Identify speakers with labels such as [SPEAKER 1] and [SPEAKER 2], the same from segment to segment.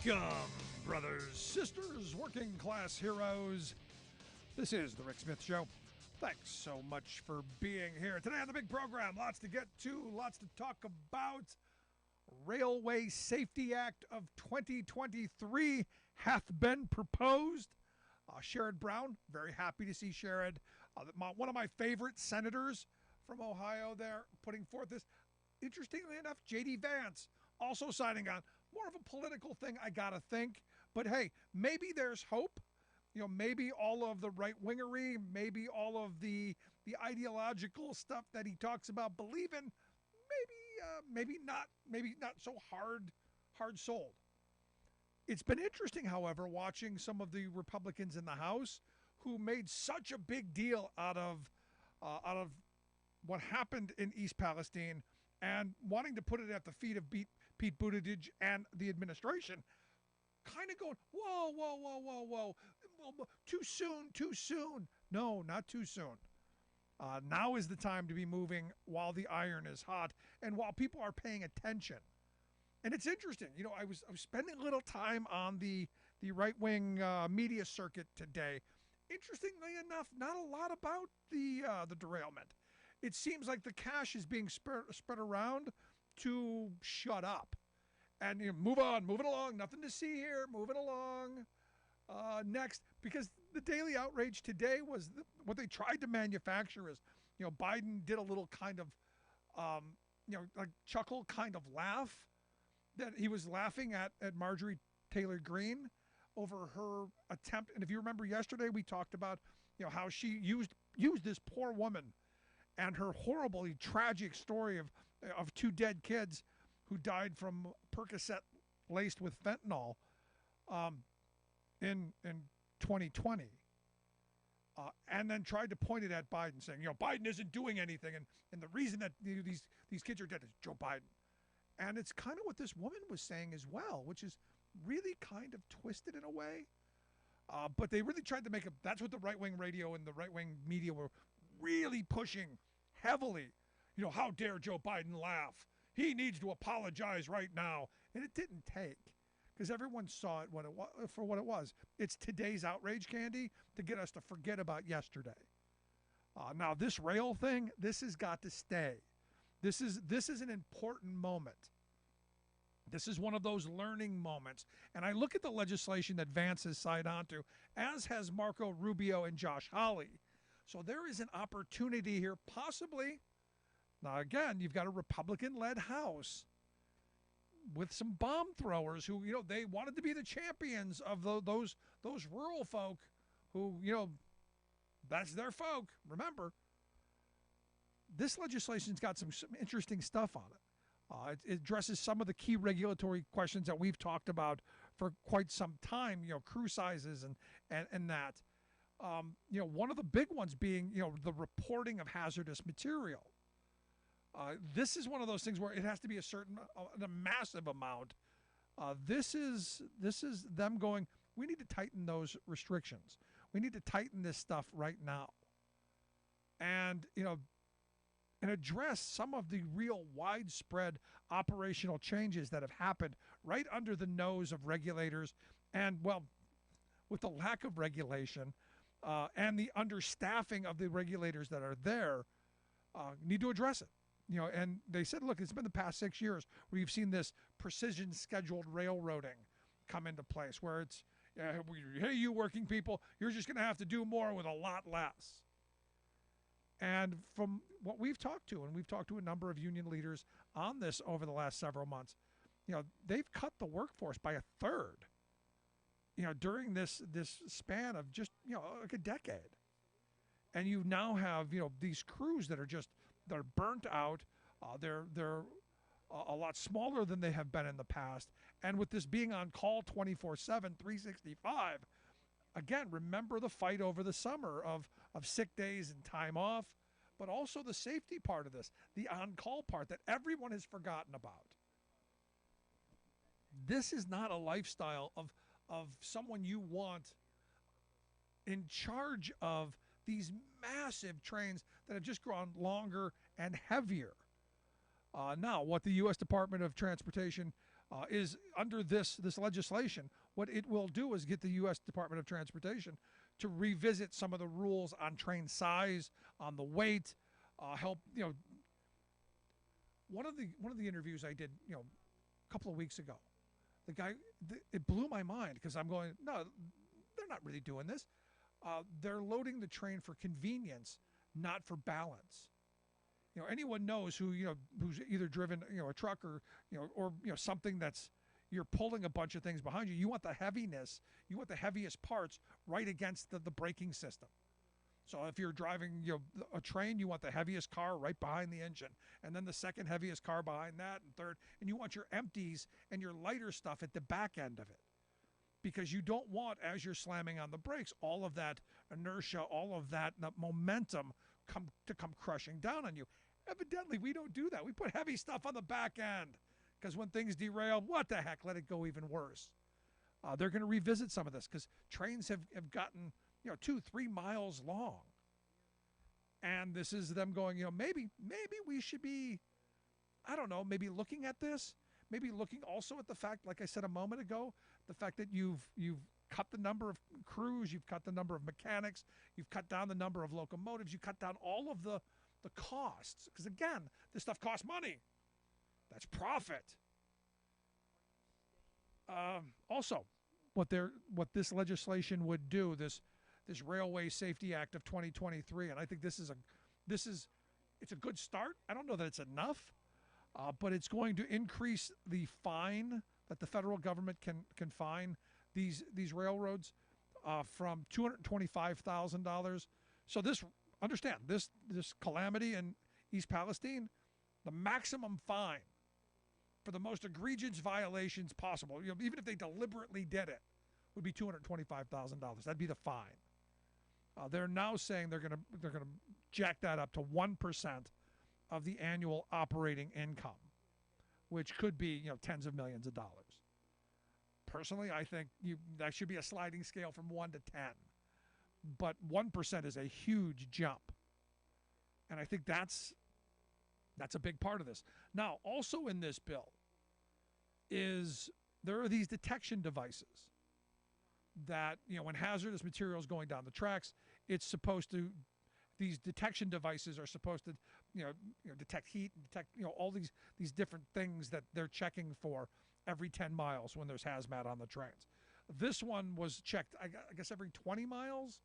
[SPEAKER 1] Welcome, brothers, sisters, working class heroes. This is The Rick Smith Show. Thanks so much for being here. Today on the big program, lots to get to, lots to talk about. Railway Safety Act of 2023 hath been proposed. Sherrod Brown, very happy to see Sherrod, one of my favorite senators from Ohio there, putting forth this. Interestingly enough, J.D. Vance also signing on. More of a political thing, I gotta think. But hey, maybe there's hope. Maybe all of the right-wingery, maybe all of the ideological stuff that he talks about believing, maybe not so hard-sold. It's been interesting, however, watching some of the Republicans in the House who made such a big deal out of what happened in East Palestine and wanting to put it at the feet of Pete Buttigieg and the administration, kind of going, whoa, too soon. No, not too soon. Now is the time to be moving while the iron is hot and while people are paying attention. And it's interesting. I was spending a little time on the right-wing media circuit today. Interestingly enough, not a lot about the derailment. It seems like the cash is being spread around to shut up and move it along. Nothing to see here. Moving along. Next, because the daily outrage today was what they tried to manufacture is, Biden did a little kind of, like chuckle kind of laugh, that he was laughing at Marjorie Taylor Greene over her attempt. And if you remember yesterday, we talked about, how she used this poor woman and her horribly tragic story of two dead kids who died from Percocet laced with fentanyl in 2020, and then tried to point it at Biden, saying, Biden isn't doing anything, and the reason that these kids are dead is Joe Biden. And it's kind of what this woman was saying as well, which is really kind of twisted in a way. But they really tried to make that's what the right-wing radio and the right-wing media were really pushing heavily. How dare Joe Biden laugh? He needs to apologize right now. And it didn't take, because everyone saw it for what it was. It's today's outrage candy to get us to forget about yesterday. Now, this rail thing, this has got to stay. This is an important moment. This is one of those learning moments. And I look at the legislation that Vance has signed on to, as has Marco Rubio and Josh Hawley. So there is an opportunity here, possibly. Now, again, you've got a Republican-led House with some bomb throwers who, they wanted to be the champions of those rural folk who, that's their folk. Remember, this legislation's got some interesting stuff on it. It addresses some of the key regulatory questions that we've talked about for quite some time, crew sizes and that. One of the big ones being, the reporting of hazardous material. This is one of those things where it has to be a massive amount. This is them going, we need to tighten those restrictions. We need to tighten this stuff right now. And, and address some of the real widespread operational changes that have happened right under the nose of regulators and, well, with the lack of regulation and the understaffing of the regulators that are there, need to address it. And they said, look, it's been the past 6 years where you've seen this precision scheduled railroading come into place where it's, hey, you working people, you're just going to have to do more with a lot less. And from what we've talked to, and we've talked to a number of union leaders on this over the last several months, they've cut the workforce by a third, during this span of just, like a decade. And you now have, these crews that they're burnt out. They're a lot smaller than they have been in the past. And with this being on call 24/7, 365, again, remember the fight over the summer of sick days and time off, but also the safety part of this, the on-call part that everyone has forgotten about. This is not a lifestyle of someone you want in charge of these massive trains that have just grown longer and heavier. Now, what the U.S. Department of Transportation is under this legislation. What it will do is get the U.S. Department of Transportation to revisit some of the rules on train size, on the weight, help one of the interviews I did a couple of weeks ago. The guy, it blew my mind because I'm going, no, they're not really doing this. They're loading the train for convenience, not for balance. Anyone knows who's either driven a truck or something that's you're pulling a bunch of things behind you. You want the heaviness, you want the heaviest parts right against the braking system. So if you're driving a train, you want the heaviest car right behind the engine, and then the second heaviest car behind that, and third, and you want your empties and your lighter stuff at the back end of it. Because you don't want, as you're slamming on the brakes, all of that inertia, all of that momentum come crushing down on you. Evidently, we don't do that. We put heavy stuff on the back end because when things derail, what the heck, let it go even worse. They're going to revisit some of this because trains have gotten 2-3 miles long. And this is them going, maybe we should be, I don't know, maybe looking at this, maybe looking also at the fact, like I said a moment ago, the fact that you've cut the number of crews, you've cut the number of mechanics, you've cut down the number of locomotives, you cut down all of the costs. Because again, this stuff costs money. That's profit. Also, what this legislation would do, this Railway Safety Act of 2023, and I think it's a good start. I don't know that it's enough, but it's going to increase the fine that the federal government can fine these railroads from $225,000. So understand this calamity in East Palestine, the maximum fine for the most egregious violations possible, even if they deliberately did it, would be $225,000. That'd be the fine. They're now saying they're gonna jack that up to 1% of the annual operating income, which could be tens of millions of dollars. Personally, I think that should be a sliding scale from 1 to 10, but 1% is a huge jump, and I think that's a big part of this. Now, also in this bill there are these detection devices that, when hazardous material is going down the tracks, these detection devices are supposed to, detect heat, detect, all these different things that they're checking for every 10 miles when there's hazmat on the trains. This one was checked, I guess, every 20 miles.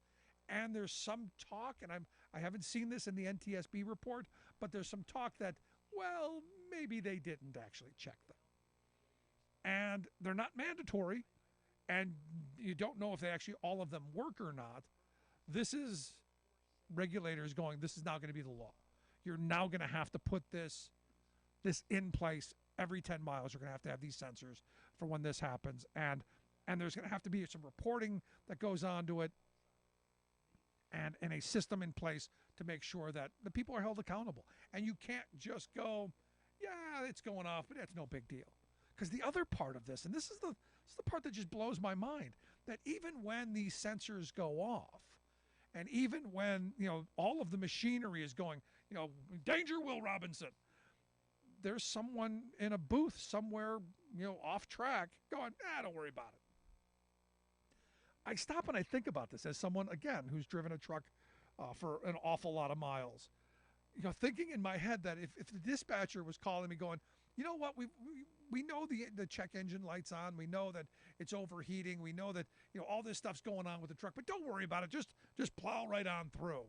[SPEAKER 1] And there's some talk, and I haven't seen this in the NTSB report, but there's some talk that, well, maybe they didn't actually check them. And they're not mandatory, and you don't know if they actually, all of them work or not. This is regulators going, this is now going to be the law. You're now going to have to put this in place every 10 miles. You're going to have these sensors for when this happens. And there's going to have to be some reporting that goes on to it, and a system in place to make sure that the people are held accountable. And you can't just go, yeah, it's going off, but it's no big deal. Because the other part of this, and this is the part that just blows my mind, that even when these sensors go off, and even when all of the machinery is going, danger, Will Robinson, there's someone in a booth somewhere, off track going, don't worry about it. I stop and I think about this as someone, again, who's driven a truck for an awful lot of miles. Thinking in my head that if the dispatcher was calling me going, you know what, we know the check engine light's on, we know that it's overheating, we know that all this stuff's going on with the truck, but don't worry about it, just plow right on through.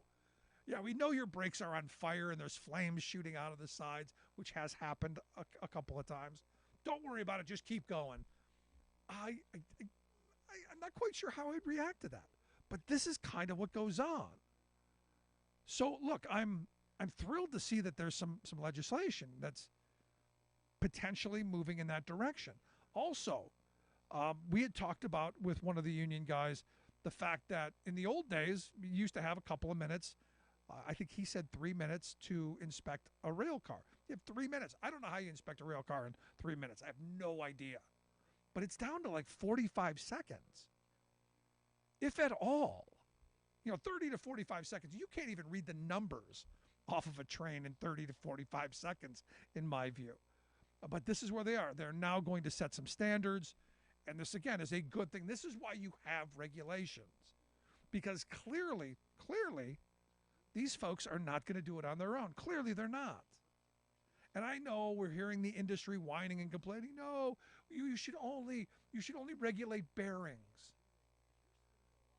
[SPEAKER 1] Yeah, we know your brakes are on fire and there's flames shooting out of the sides, which has happened a couple of times. Don't worry about it, just keep going. I'm not quite sure how I'd react to that, but this is kind of what goes on. So look, I'm thrilled to see that there's some legislation that's potentially moving in that direction. Also, we had talked about with one of the union guys the fact that in the old days you used to have a couple of minutes. I think he said 3 minutes to inspect a rail car. You have 3 minutes. I don't know how you inspect a rail car in 3 minutes. I have no idea. But it's down to like 45 seconds, if at all. 30 to 45 seconds. You can't even read the numbers off of a train in 30 to 45 seconds, in my view. But this is where they are. They're now going to set some standards. And this, again, is a good thing. This is why you have regulations. Because clearly, these folks are not going to do it on their own. Clearly, they're not. And I know we're hearing the industry whining and complaining. No, you should only regulate bearings.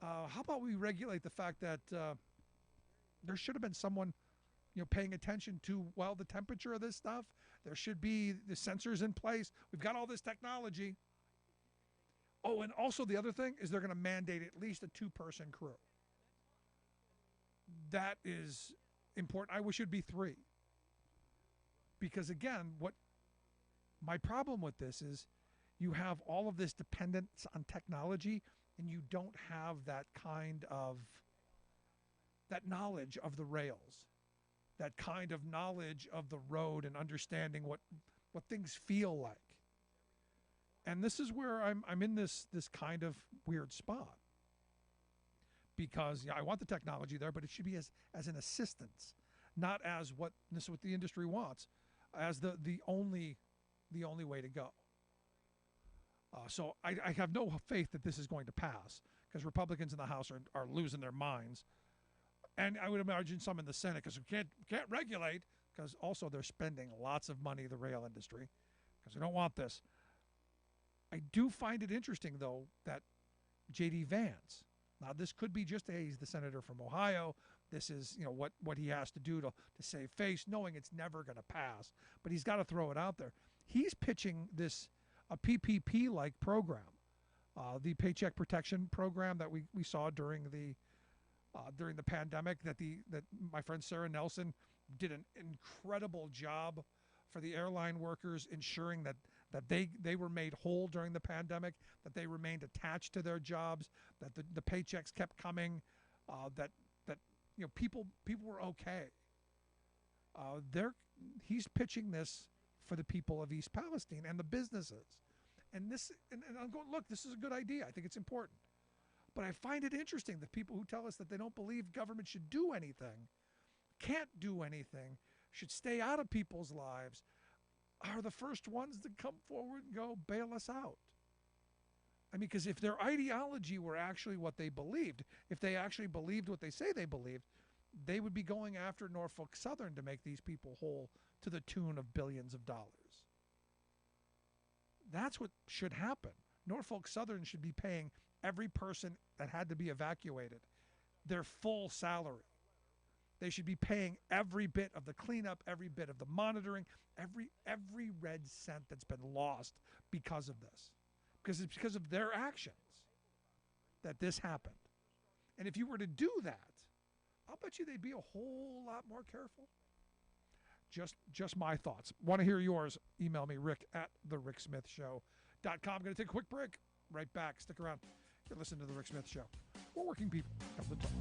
[SPEAKER 1] How about we regulate the fact that there should have been someone, paying attention to, the temperature of this stuff. There should be the sensors in place. We've got all this technology. Oh, and also the other thing is they're going to mandate at least a 2-person crew. That is important. I wish it would be 3. Because again, what my problem with this is you have all of this dependence on technology and you don't have that kind of, that knowledge of the rails, that kind of knowledge of the road and understanding what things feel like. And this is where I'm in this kind of weird spot. Because I want the technology there, but it should be as an assistance, not as what the industry wants, as the only way to go. So I have no faith that this is going to pass because Republicans in the House are losing their minds. And I would imagine some in the Senate because we can't regulate because also they're spending lots of money, the rail industry, because we don't want this. I do find it interesting, though, that J.D. Vance, now this could be just he's the senator from Ohio. This is, what he has to do to save face, knowing it's never going to pass. But he's got to throw it out there. He's pitching a PPP-like program, the Paycheck Protection Program that we saw during the pandemic that my friend Sarah Nelson did an incredible job for the airline workers, ensuring that they were made whole during the pandemic, that they remained attached to their jobs, that the paychecks kept coming, that people were okay. He's pitching this for the people of East Palestine and the businesses. And I'm going, look, this is a good idea. I think it's important. But I find it interesting that people who tell us that they don't believe government should do anything, can't do anything, should stay out of people's lives, are the first ones to come forward and go, bail us out. I mean, because if their ideology were actually what they believed, if they actually believed what they say they believed, they would be going after Norfolk Southern to make these people whole to the tune of billions of dollars. That's what should happen. Norfolk Southern should be paying every person that had to be evacuated their full salary. They should be paying every bit of the cleanup, every bit of the monitoring, every red cent that's been lost because of this. Because it's because of their actions that this happened. And if you were to do that, I'll bet you they'd be a whole lot more careful. Just my thoughts. Want to hear yours? Email me, rick@thericksmithshow.com. I'm going to take a quick break. Right back. Stick around. You're listening to The Rick Smith Show. We're working people. Come to the top.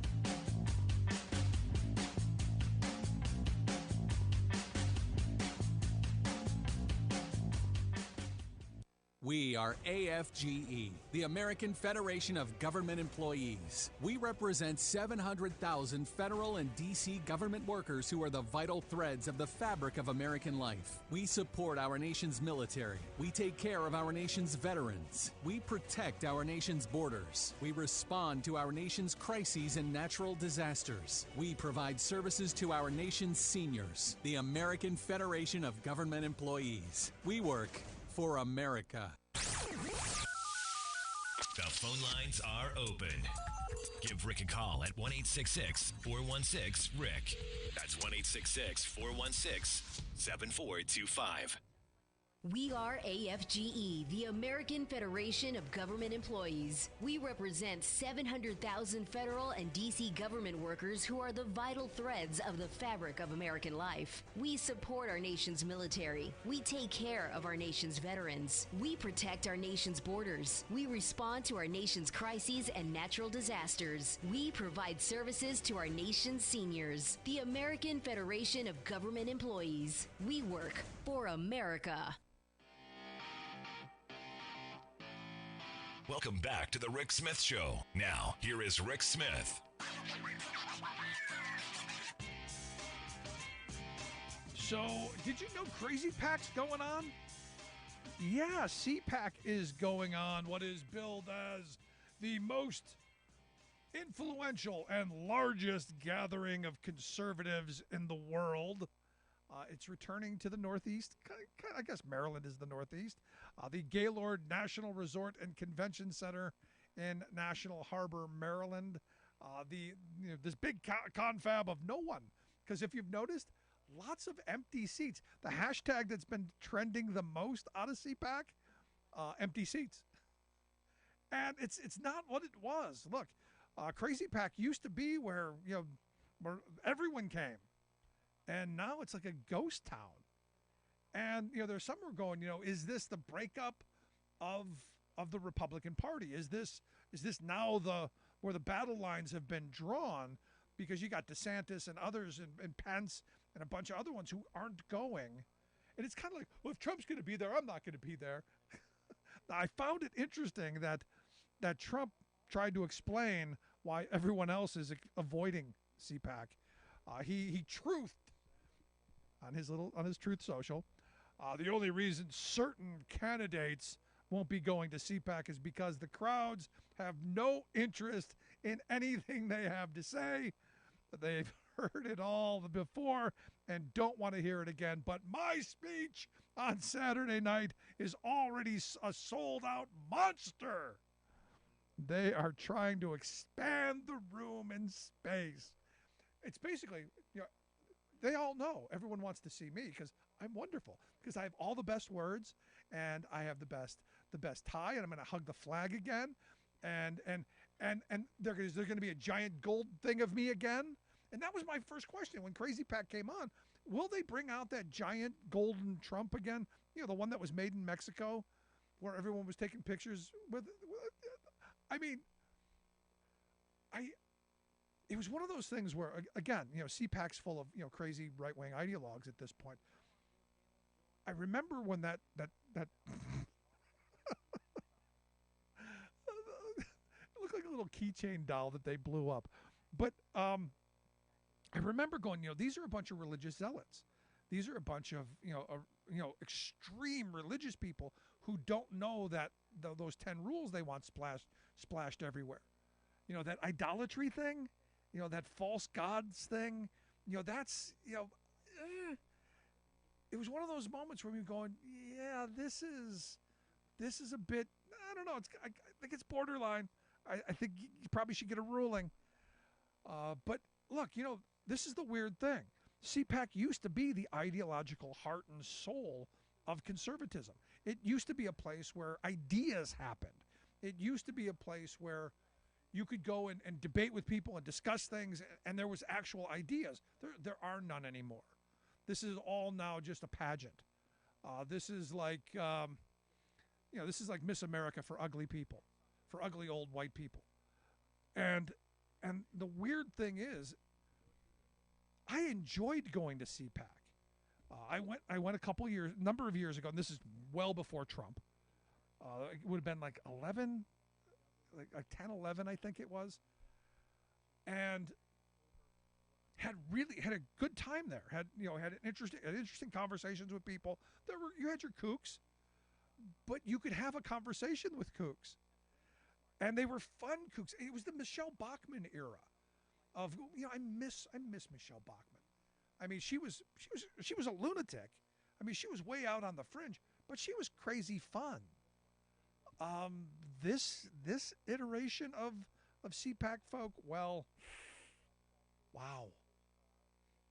[SPEAKER 2] We are AFGE, the American Federation of Government Employees. We represent 700,000 federal and D.C. government workers who are the vital threads of the fabric of American life. We support our nation's military. We take care of our nation's veterans. We protect our nation's borders. We respond to our nation's crises and natural disasters. We provide services to our nation's seniors. The American Federation of Government Employees. We work for America.
[SPEAKER 3] The phone lines are open. Give Rick a call at 1-866-416-RICK. That's 1-866-416-7425.
[SPEAKER 4] We are AFGE, the American Federation of Government Employees. We represent 700,000 federal and D.C. government workers who are the vital threads of the fabric of American life. We support our nation's military. We take care of our nation's veterans. We protect our nation's borders. We respond to our nation's crises and natural disasters. We provide services to our nation's seniors. The American Federation of Government Employees. We work for America.
[SPEAKER 3] Welcome back to The Rick Smith Show. Now, here is Rick Smith.
[SPEAKER 1] So, did you know Crazy Pack's going on? Yeah, CPAC is going on, what is billed as the most influential and largest gathering of conservatives in the world. It's returning to the Northeast. I guess Maryland is the Northeast. The Gaylord National Resort and Convention Center in National Harbor, Maryland. This big confab of no one. Because if you've noticed, lots of empty seats. The hashtag that's been trending the most out of CPAC, empty seats. And it's not what it was. Look, Crazy Pack used to be where everyone came. And now it's like a ghost town. And there's some who are going, is this the breakup of the Republican Party? Is this now where the battle lines have been drawn? Because you got DeSantis and others and Pence and a bunch of other ones who aren't going. And it's kind of like, well, if Trump's going to be there, I'm not going to be there. I found it interesting that Trump tried to explain why everyone else is avoiding CPAC. He truthed on his Truth Social. The only reason certain candidates won't be going to CPAC is because the crowds have no interest in anything they have to say. They've heard it all before and don't want to hear it again. But my speech on Saturday night is already a sold-out monster. They are trying to expand the room and space. It's basically, they all know everyone wants to see me because I'm wonderful, because I have all the best words and I have the best tie, and I'm going to hug the flag again, and there's going to be a giant gold thing of me again. And that was my first question when Crazy Pack came on. Will they bring out that giant golden Trump again? The one that was made in Mexico, where everyone was taking pictures with. I mean, it was one of those things where, again, CPAC's full of, crazy right-wing ideologues at this point. I remember when that it looked like a little keychain doll that they blew up. But I remember going, these are a bunch of religious zealots. These are a bunch of, extreme religious people who don't know that those 10 rules they want splashed everywhere. That idolatry thing, that false gods thing, that's, it was one of those moments where we were going, yeah, this is a bit, I don't know, I think it's borderline. I think you probably should get a ruling. But look, this is the weird thing. CPAC used to be the ideological heart and soul of conservatism. It used to be a place where ideas happened. It used to be a place where you could go and debate with people and discuss things, and there was actual ideas. There are none anymore. This is all now just a pageant. This is like, this is like Miss America for ugly people, for ugly old white people. And the weird thing is, I enjoyed going to CPAC. I went a number of years ago, and this is well before Trump. It would have been like 11, like 10, 11, I think it was. And had a good time there. Had interesting conversations with people. You had your kooks, but you could have a conversation with kooks. And they were fun kooks. It was the Michelle Bachmann era of, I miss Michelle Bachmann. I mean, she was a lunatic. I mean, she was way out on the fringe, but she was crazy fun. This iteration of CPAC folk, well, wow.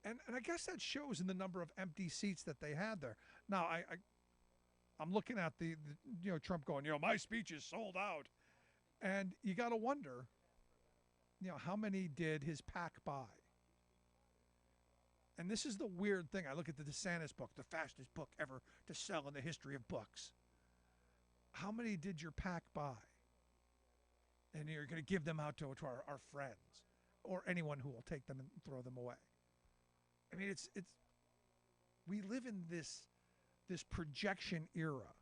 [SPEAKER 1] And I guess that shows in the number of empty seats that they had there. Now, I'm looking at the Trump going, my speech is sold out. And you got to wonder, how many did his PAC buy? And this is the weird thing. I look at the DeSantis book, the fastest book ever to sell in the history of books. How many did your PAC buy? And you're going to give them out to our friends or anyone who will take them and throw them away. I mean, it's we live in this projection era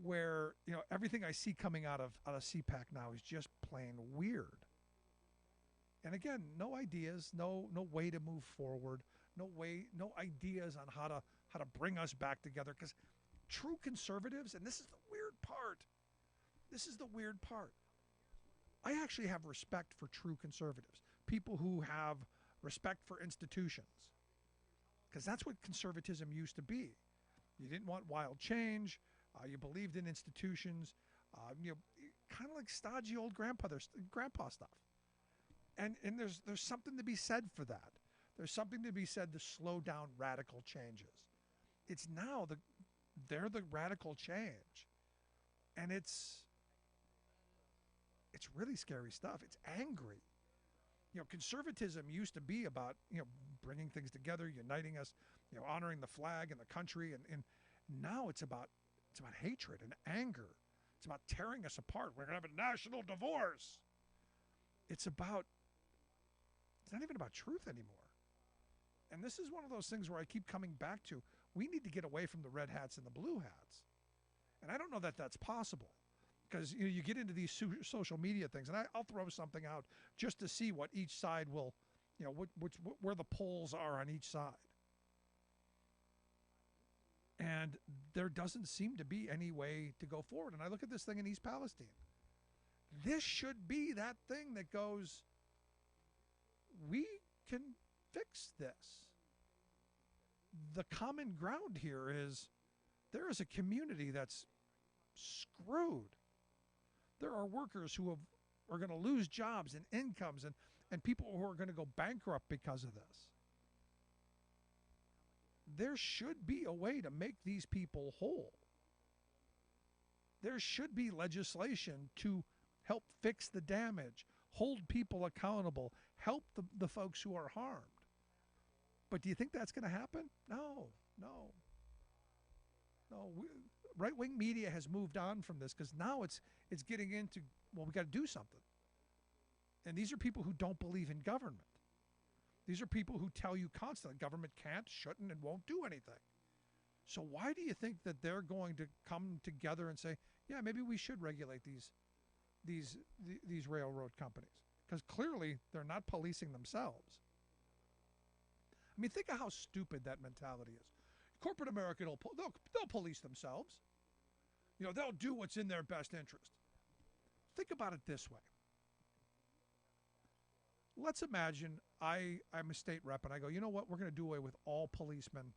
[SPEAKER 1] where everything I see coming out of CPAC now is just plain weird. And again, no ideas, no way to move forward, no way, no ideas on how to bring us back together. Because true conservatives, and this is the weird part. This is the weird part. I actually have respect for true conservatives, people who have respect for institutions, because that's what conservatism used to be. You didn't want wild change. You believed in institutions. Kind of like stodgy old grandpa stuff. And there's something to be said for that. There's something to be said to slow down radical changes. It's now they're the radical change, and it's really scary stuff. It's angry. Conservatism used to be about bringing things together, uniting us, honoring the flag and the country, and now it's about hatred and anger. It's about tearing us apart. We're going to have a national divorce. It's not even about truth anymore. And this is one of those things where I keep coming back to, we need to get away from the red hats and the blue hats. And I don't know that that's possible, because you get into these social media things, and I'll throw something out just to see what each side will, where the polls are on each side. And there doesn't seem to be any way to go forward. And I look at this thing in East Palestine. This should be that thing that goes, we can fix this. The common ground here is there is a community that's screwed. There are workers who are going to lose jobs and incomes, and people who are going to go bankrupt because of this. There should be a way to make these people whole. There should be legislation to help fix the damage, hold people accountable, help the folks who are harmed. But do you think that's going to happen? No. Right-wing media has moved on from this, because now it's getting into, well, we got to do something. And these are people who don't believe in government. These are people who tell you constantly government can't, shouldn't, and won't do anything. So why do you think that they're going to come together and say, yeah, maybe we should regulate these railroad companies? Because clearly they're not policing themselves. I mean, think of how stupid that mentality is. Corporate America, they'll police themselves. They'll do what's in their best interest. Think about it this way. Let's imagine I'm a state rep and I go, you know what, we're going to do away with all policemen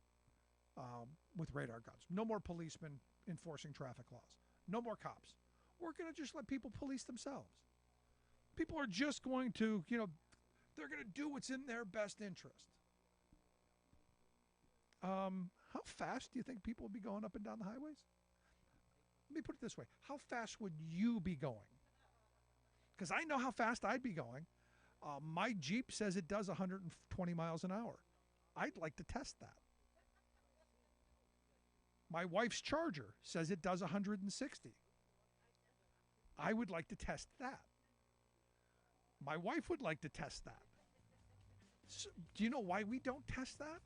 [SPEAKER 1] with radar guns. No more policemen enforcing traffic laws. No more cops. We're going to just let people police themselves. People are just going to, they're going to do what's in their best interest. How fast do you think people would be going up and down the highways? Let me put it this way. How fast would you be going? Because I know how fast I'd be going. My Jeep says it does 120 miles an hour. I'd like to test that. My wife's Charger says it does 160. I would like to test that. My wife would like to test that. So, do you know why we don't test that?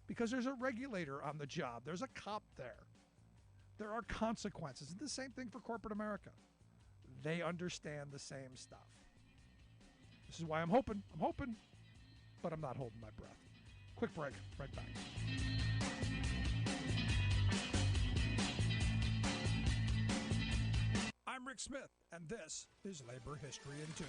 [SPEAKER 1] Because there's a regulator on the job. There's a cop there. There are consequences. It's the same thing for corporate America. They understand the same stuff. This is why I'm hoping, but I'm not holding my breath. Quick break, right back. I'm Rick Smith, and this is Labor History in 2.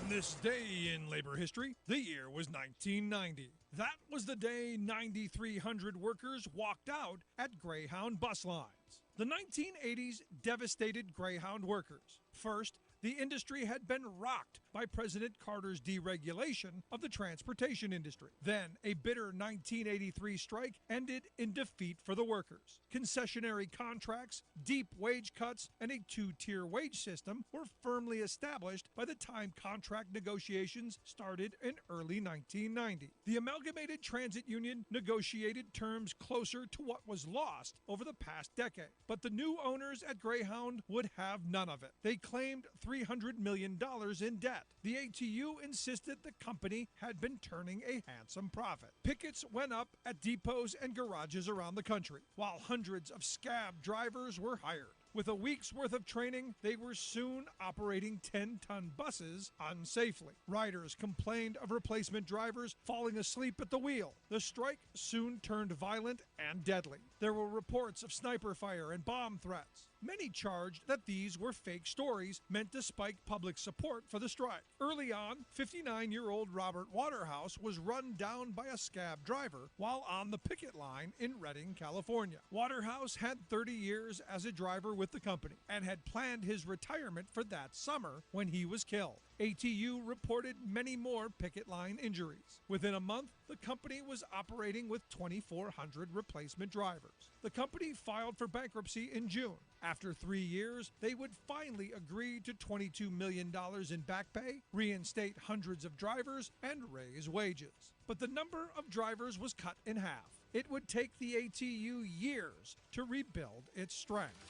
[SPEAKER 1] On this day in labor history, the year was 1990. That was the day 9,300 workers walked out at Greyhound bus lines. The 1980s devastated Greyhound workers. First, the industry had been rocked by President Carter's deregulation of the transportation industry. Then, a bitter 1983 strike ended in defeat for the workers. Concessionary contracts, deep wage cuts, and a two-tier wage system were firmly established by the time contract negotiations started in early 1990. The Amalgamated Transit Union negotiated terms closer to what was lost over the past decade. But the new owners at Greyhound would have none of it. They claimed $300 million in debt. The ATU insisted the company had been turning a handsome profit. Pickets went up at depots and garages around the country, while hundreds of scab drivers were hired. With a week's worth of training, they were soon operating 10-ton buses unsafely. Riders complained of replacement drivers falling asleep at the wheel. The strike soon turned violent and deadly. There were reports of sniper fire and bomb threats. Many charged that these were fake stories meant to spike public support for the strike. Early on, 59-year-old Robert Waterhouse was run down by a scab driver while on the picket line in Redding, California. Waterhouse had 30 years as a driver with the company and had planned his retirement for that summer when he was killed. ATU reported many more picket line injuries. Within a month, the company was operating with 2,400 replacement drivers. The company filed for bankruptcy in June. After 3 years, they would finally agree to $22 million in back pay, reinstate hundreds of drivers, and raise wages. But the number of drivers was cut in half. It would take the ATU years to rebuild its strength.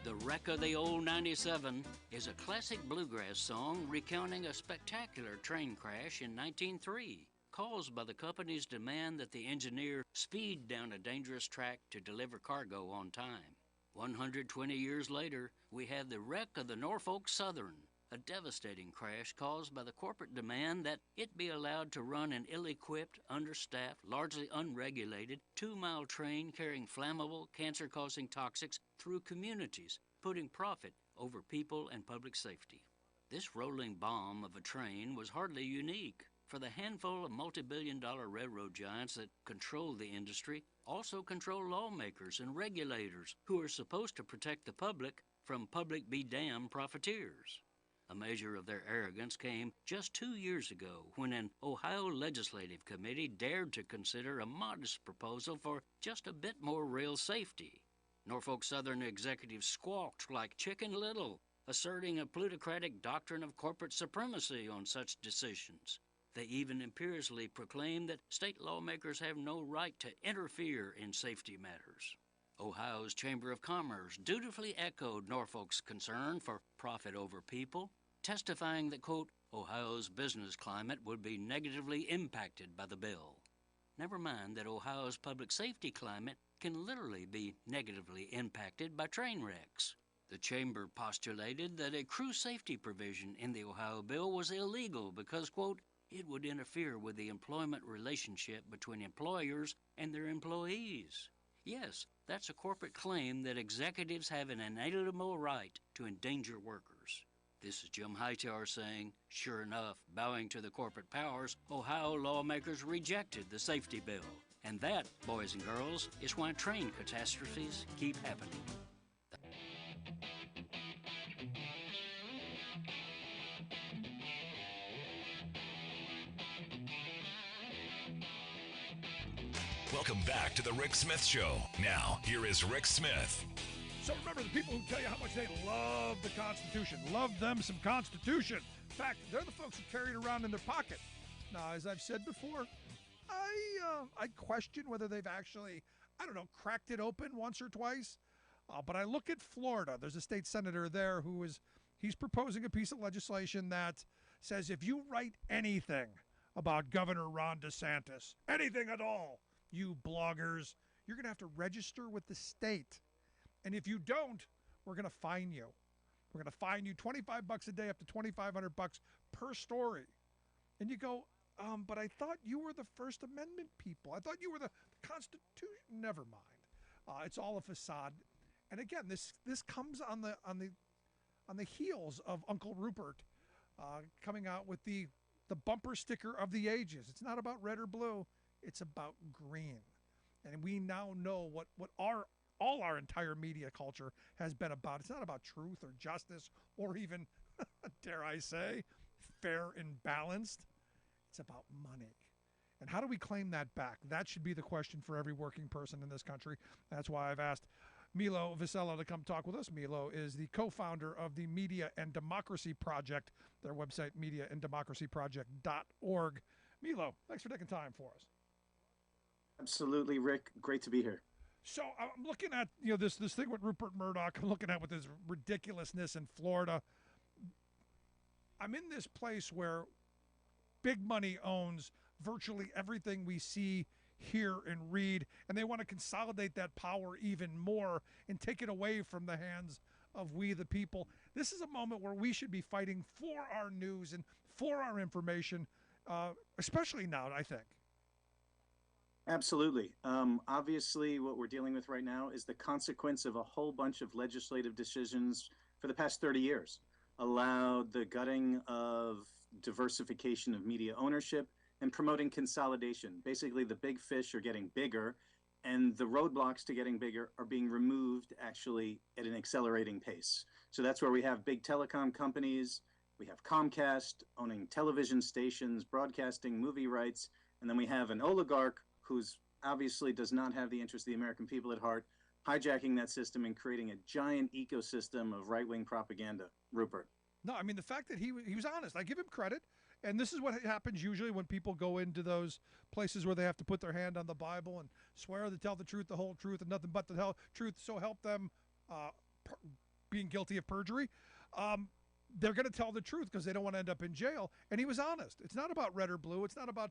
[SPEAKER 5] The Wreck of the Old 97 is a classic bluegrass song recounting a spectacular train crash in 1903, caused by the company's demand that the engineer speed down a dangerous track to deliver cargo on time. 120 years later, we have the Wreck of the Norfolk Southern, a devastating crash caused by the corporate demand that it be allowed to run an ill-equipped, understaffed, largely unregulated, 2-mile train carrying flammable, cancer-causing toxics through communities, putting profit over people and public safety. This rolling bomb of a train was hardly unique, for the handful of multi-billion-dollar railroad giants that control the industry also control lawmakers and regulators who are supposed to protect the public from public-be-damned profiteers. A measure of their arrogance came just 2 years ago when an Ohio legislative committee dared to consider a modest proposal for just a bit more rail safety. Norfolk Southern executives squawked like Chicken Little, asserting a plutocratic doctrine of corporate supremacy on such decisions. They even imperiously proclaimed that state lawmakers have no right to interfere in safety matters. Ohio's Chamber of Commerce dutifully echoed Norfolk's concern for profit over people, testifying that, quote, Ohio's business climate would be negatively impacted by the bill. Never mind that Ohio's public safety climate can literally be negatively impacted by train wrecks. The Chamber postulated that a crew safety provision in the Ohio bill was illegal because, quote, it would interfere with the employment relationship between employers and their employees. Yes, that's a corporate claim that executives have an inalienable right to endanger workers. This is Jim Hightower saying, sure enough, bowing to the corporate powers, Ohio lawmakers rejected the safety bill. And that, boys and girls, is why train catastrophes keep happening.
[SPEAKER 3] Welcome back to the Rick Smith Show. Now, here is Rick Smith.
[SPEAKER 1] So remember, the people who tell you how much they love the Constitution, love them some Constitution. In fact, they're the folks who carry it around in their pocket. Now, as I've said before, I question whether they've actually, cracked it open once or twice. But I look at Florida. There's a state senator there he's proposing a piece of legislation that says if you write anything about Governor Ron DeSantis, anything at all, you bloggers, you're going to have to register with the state. And if you don't, we're going to fine you. We're going to fine you $25 a day up to $2,500 per story. And you go, but I thought you were the First Amendment people. I thought you were the Constitution. Never mind. It's all a facade. And again, this comes on the heels of Uncle Rupert coming out with the bumper sticker of the ages. It's not about red or blue. It's about green. And we now know what all our entire media culture has been about. It's not about truth or justice or even, dare I say, fair and balanced. It's about money. And how do we claim that back? That should be the question for every working person in this country. That's why I've asked Milo Visello to come talk with us. Milo is the co-founder of the Media and Democracy Project, their website, mediaanddemocracyproject.org. Milo, thanks for taking time for us.
[SPEAKER 6] Absolutely, Rick. Great to be here.
[SPEAKER 1] So I'm looking at this thing with Rupert Murdoch. I'm looking at with his ridiculousness in Florida. I'm in this place where big money owns virtually everything we see, hear and read, and they want to consolidate that power even more and take it away from the hands of we the people. This is a moment where we should be fighting for our news and for our information, especially now, I think.
[SPEAKER 6] Absolutely. Obviously, what we're dealing with right now is the consequence of a whole bunch of legislative decisions for the past 30 years. Allowed the gutting of diversification of media ownership and promoting consolidation. Basically, the big fish are getting bigger, and the roadblocks to getting bigger are being removed actually at an accelerating pace. So that's where we have big telecom companies. We have Comcast owning television stations, broadcasting movie rights, and then we have an oligarch who's obviously does not have the interest of the American people at heart, hijacking that system and creating a giant ecosystem of right-wing propaganda. Rupert.
[SPEAKER 1] No, I mean, the fact that he was honest, I give him credit. And this is what happens usually when people go into those places where they have to put their hand on the Bible and swear to tell the truth, the whole truth, and nothing but the truth, so help them being guilty of perjury. They're going to tell the truth because they don't want to end up in jail. And he was honest. It's not about red or blue. It's not about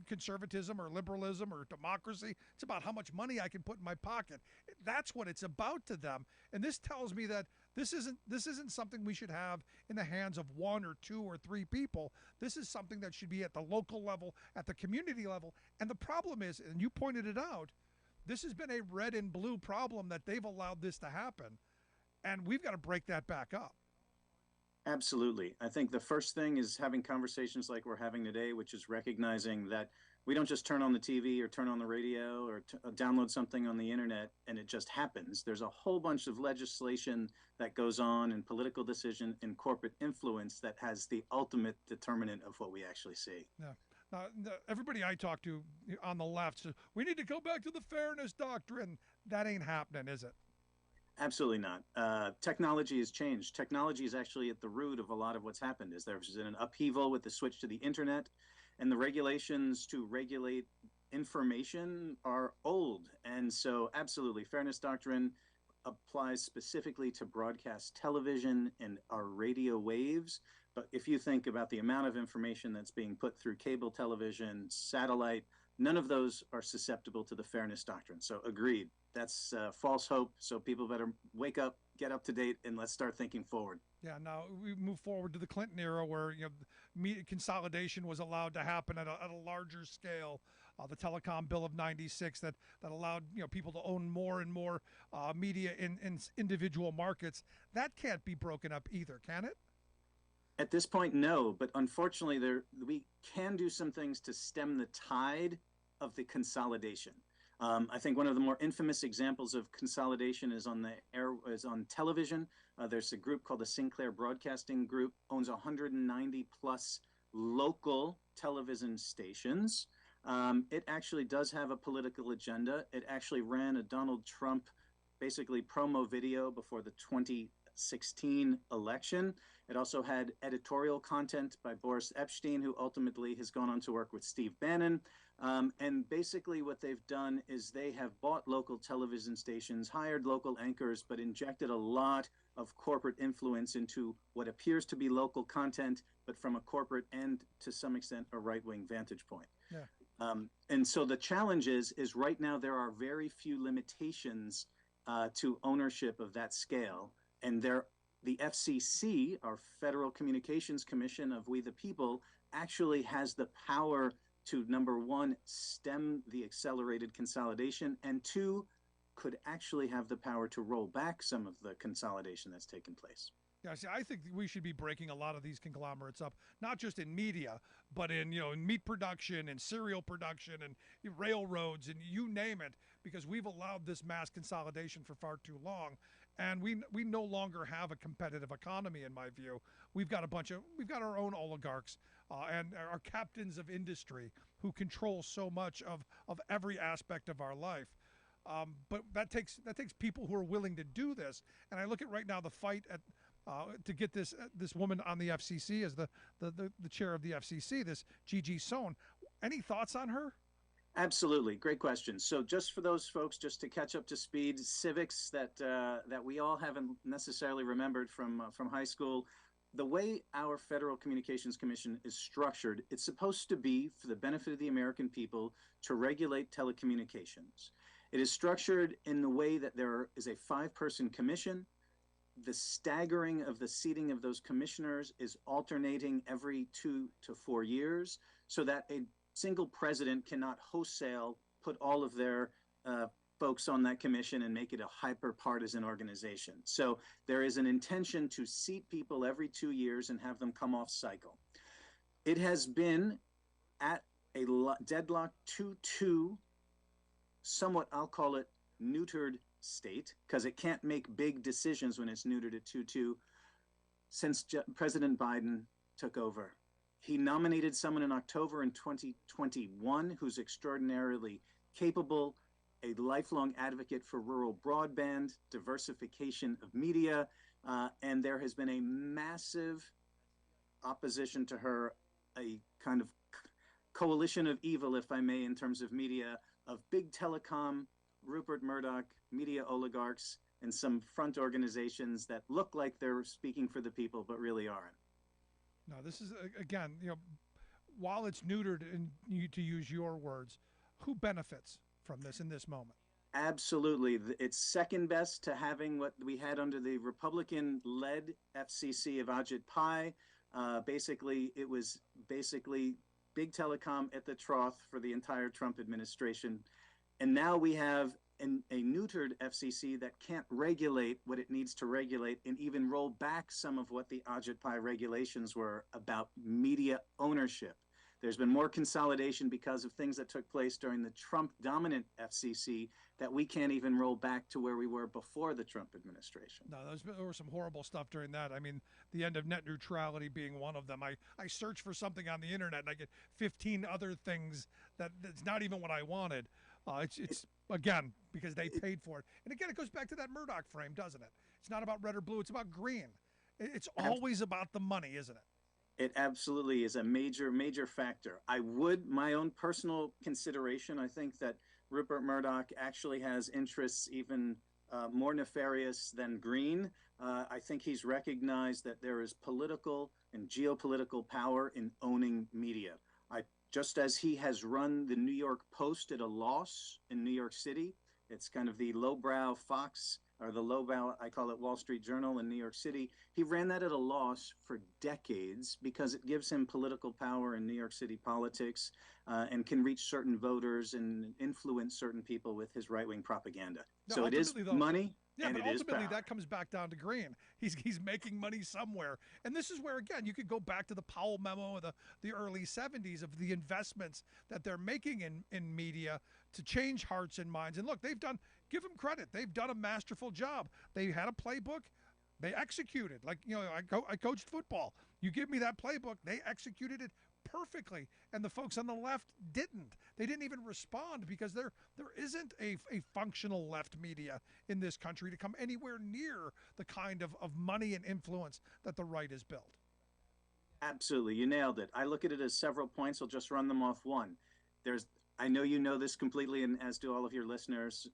[SPEAKER 1] conservatism or liberalism or democracy. It's about how much money I can put in my pocket. That's what it's about to them. And this tells me that this isn't something we should have in the hands of one or two or three people. This is something that should be at the local level, at the community level. And the problem is, and you pointed it out, this has been a red and blue problem that they've allowed this to happen. And we've got to break that back up.
[SPEAKER 6] Absolutely. I think the first thing is having conversations like we're having today, which is recognizing that we don't just turn on the TV or turn on the radio or download something on the internet and it just happens. There's a whole bunch of legislation that goes on and political decision and corporate influence that has the ultimate determinant of what we actually see.
[SPEAKER 1] Yeah. Everybody I talk to on the left says, we need to go back to the fairness doctrine. That ain't happening, is it?
[SPEAKER 6] Absolutely not. Technology has changed. Technology is actually at the root of a lot of what's happened. Is there's been an upheaval with the switch to the internet, and the regulations to regulate information are old. And so absolutely, fairness doctrine applies specifically to broadcast television and our radio waves. But if you think about the amount of information that's being put through cable television, satellite, none of those are susceptible to the fairness doctrine. So agreed. That's false hope. So people better wake up, get up to date, and let's start thinking forward.
[SPEAKER 1] Yeah. Now we move forward to the Clinton era, where media consolidation was allowed to happen at a larger scale. The telecom bill of '96 that allowed people to own more and more media in individual markets. That can't be broken up either, can it?
[SPEAKER 6] At this point, no. But unfortunately, we can do some things to stem the tide of the consolidation. I think one of the more infamous examples of consolidation is on television. There's a group called the Sinclair Broadcasting Group, owns 190 plus local television stations. It actually does have a political agenda. It actually ran a Donald Trump basically promo video before the 2016 election. It also had editorial content by Boris Epshteyn, who ultimately has gone on to work with Steve Bannon. And basically what they've done is they have bought local television stations, hired local anchors, but injected a lot of corporate influence into what appears to be local content, but from a corporate and to some extent a right-wing vantage point. Yeah. And so the challenge is right now there are very few limitations to ownership of that scale. And the FCC, our Federal Communications Commission of We the People, actually has the power to, number one, stem the accelerated consolidation, and two, could actually have the power to roll back some of the consolidation that's taken place.
[SPEAKER 1] Yeah, see, I think we should be breaking a lot of these conglomerates up, not just in media, but in in meat production and cereal production and railroads and you name it, because we've allowed this mass consolidation for far too long, and we no longer have a competitive economy. In my view, we've got our own oligarchs and our captains of industry who control so much of every aspect of our life. But that takes people who are willing to do this. And I look at right now the fight to get this woman on the FCC as the chair of the FCC, this Gigi Sohn. Any thoughts on her?
[SPEAKER 6] Absolutely. Great question. So just for those folks, just to catch up to speed, civics that we all haven't necessarily remembered from high school. the way our Federal Communications Commission is structured, it's supposed to be for the benefit of the American people to regulate telecommunications. It is structured in the way that there is a 5-person commission. The staggering of the seating of those commissioners is alternating every 2 to 4 years, so that a single president cannot wholesale put all of their folks on that commission and make it a hyper-partisan organization. So there is an intention to seat people every 2 years and have them come off cycle. It has been at a deadlock 2-2, somewhat, I'll call it, neutered state, because it can't make big decisions when it's neutered at 2-2, since President Biden took over. He nominated someone in October in 2021 who's extraordinarily capable, a lifelong advocate for rural broadband, diversification of media, and there has been a massive opposition to her, a kind of coalition of evil, if I may, in terms of media, of big telecom, Rupert Murdoch, media oligarchs, and some front organizations that look like they're speaking for the people, but really aren't.
[SPEAKER 1] No, this is, again, while it's neutered, and to use your words, who benefits from this in this moment?
[SPEAKER 6] Absolutely. It's second best to having what we had under the Republican-led FCC of Ajit Pai. Basically, it was big telecom at the trough for the entire Trump administration. And now we have a neutered FCC that can't regulate what it needs to regulate and even roll back some of what the Ajit Pai regulations were about media ownership. There's been more consolidation because of things that took place during the Trump-dominant FCC that we can't even roll back to where we were before the Trump administration.
[SPEAKER 1] No, there was some horrible stuff during that. I mean, the end of net neutrality being one of them. I search for something on the internet and I get 15 other things that's not even what I wanted. It's again, because they paid for it. And again, it goes back to that Murdoch frame, doesn't it? It's not about red or blue. It's about green. It's always about the money, isn't it?
[SPEAKER 6] It absolutely is a major, major factor. My own personal consideration, I think that Rupert Murdoch actually has interests even more nefarious than green. I think he's recognized that there is political and geopolitical power in owning media. Just as he has run the New York Post at a loss in New York City, it's kind of the lowbrow Fox, or the lowbrow, I call it Wall Street Journal in New York City. He ran that at a loss for decades because it gives him political power in New York City politics and can reach certain voters and influence certain people with his right-wing propaganda.
[SPEAKER 1] No,
[SPEAKER 6] so it is money.
[SPEAKER 1] Yeah,
[SPEAKER 6] and
[SPEAKER 1] but
[SPEAKER 6] it is
[SPEAKER 1] ultimately
[SPEAKER 6] power.
[SPEAKER 1] that comes back down to green. He's making money somewhere. And this is where, again, you could go back to the Powell memo of the early 70s of the investments that they're making in media to change hearts and minds. And look, give them credit. They've done a masterful job. They had a playbook. They executed. Like, I coached football. You give me that playbook, they executed it perfectly, and the folks on the left didn't. They didn't even respond because there isn't a functional left media in this country to come anywhere near the kind of money and influence that the right has built.
[SPEAKER 6] Absolutely, you nailed it. I look at it as several points. I'll just run them off one. I know you know this completely, and as do all of your listeners.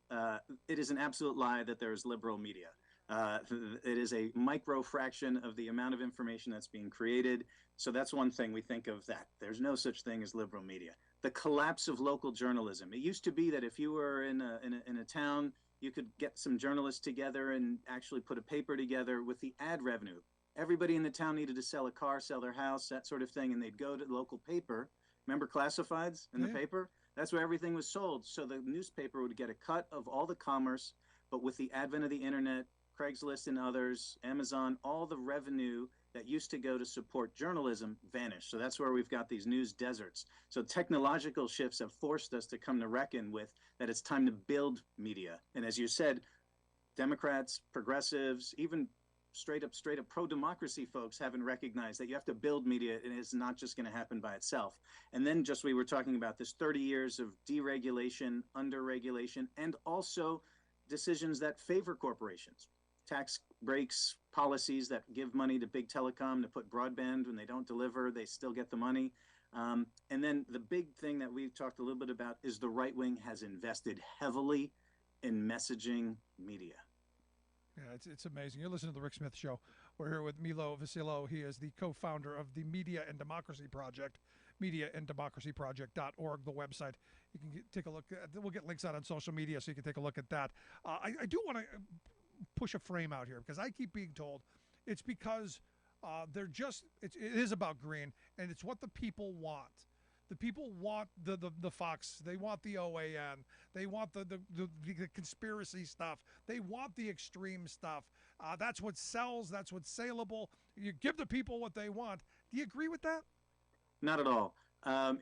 [SPEAKER 6] It is an absolute lie that there is liberal media. It is a micro fraction of the amount of information that's being created. So that's one thing we think of, that there's no such thing as liberal media. The collapse of local journalism. It used to be that if you were in a town, you could get some journalists together and actually put a paper together with the ad revenue. Everybody in the town needed to sell a car, sell their house, that sort of thing, and they'd go to the local paper. Remember classifieds in the paper? That's where everything was sold. So the newspaper would get a cut of all the commerce, but with the advent of the internet, Craigslist and others, Amazon, all the revenue that used to go to support journalism vanished. So that's where we've got these news deserts. So technological shifts have forced us to come to reckon with that it's time to build media. And as you said, Democrats, progressives, even straight up pro-democracy folks haven't recognized that you have to build media, and it's not just going to happen by itself. And then we were talking about this 30 years of deregulation, under-regulation, and also decisions that favor corporations. Tax breaks, policies that give money to big telecom to put broadband. When they don't deliver, they still get the money. And then the big thing that we've talked a little bit about is the right wing has invested heavily in messaging media.
[SPEAKER 1] Yeah, it's amazing. You're listening to the Rick Smith Show. We're here with Milo Vasilo. He is the co-founder of the Media and Democracy Project, mediaanddemocracyproject.org, the website. You can take a look. We'll get links out on social media so you can take a look at that. I do want to push a frame out here because I keep being told it's because they're just, it is about green, and it's what the people want. The people want the Fox. They want the OAN. They want the conspiracy stuff. They want the extreme stuff. That's what sells. That's what's saleable. You give the people what they want. Do you agree with that?
[SPEAKER 6] Not at all.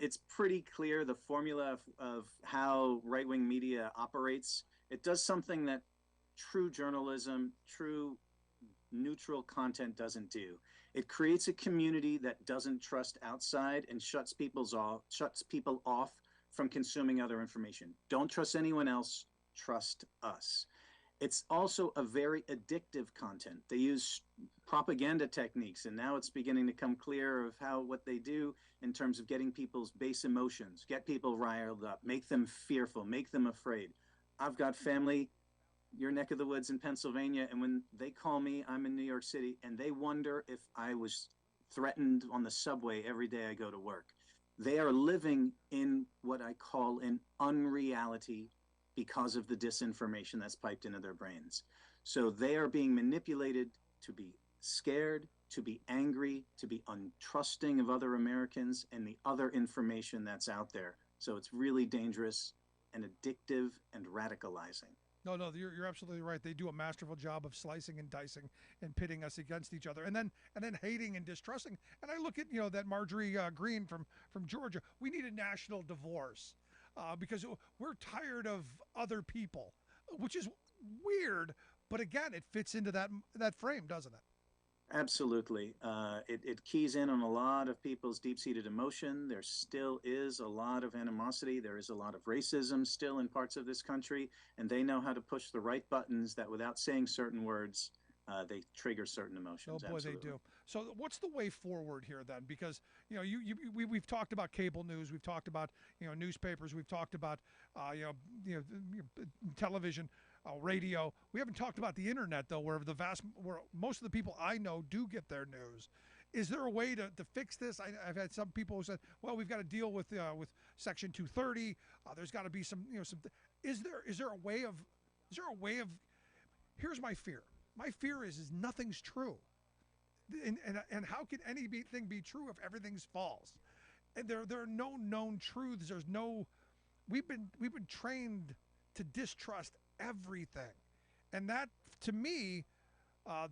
[SPEAKER 6] It's pretty clear the formula of how right-wing media operates. It does something that true journalism, true neutral content doesn't do. It creates a community that doesn't trust outside and shuts people off from consuming other information. Don't trust anyone else, trust us. It's also a very addictive content. They use propaganda techniques, and now it's beginning to come clear of what they do in terms of getting people's base emotions, get people riled up, make them fearful, make them afraid. I've got family, your neck of the woods in Pennsylvania, and when they call me, I'm in New York City, and they wonder if I was threatened on the subway every day I go to work. They are living in what I call an unreality because of the disinformation that's piped into their brains. So they are being manipulated to be scared, to be angry, to be untrusting of other Americans and the other information that's out there. So it's really dangerous and addictive and radicalizing.
[SPEAKER 1] No, you're absolutely right. They do a masterful job of slicing and dicing and pitting us against each other, and then hating and distrusting. And I look at that Marjorie Greene from Georgia. We need a national divorce because we're tired of other people, which is weird. But again, it fits into that frame, doesn't it?
[SPEAKER 6] Absolutely. It keys in on a lot of people's deep-seated emotion. There still is a lot of animosity. There is a lot of racism still in parts of this country, and they know how to push the right buttons that without saying certain words, they trigger certain emotions.
[SPEAKER 1] Oh boy,
[SPEAKER 6] Absolutely.
[SPEAKER 1] they do. So what's the way forward here then? Because we've talked about cable news, we've talked about newspapers, we've talked about television. Radio. We haven't talked about the internet though, where most of the people I know do get their news. Is there a way to fix this? I've had some people who said, "Well, we've got to deal with Section 230. There's got to be some some." Is there a way of? Here's my fear. My fear is nothing's true, and how can anything be true if everything's false? And there are no known truths. There's no. We've been trained to distrust everything, and that to me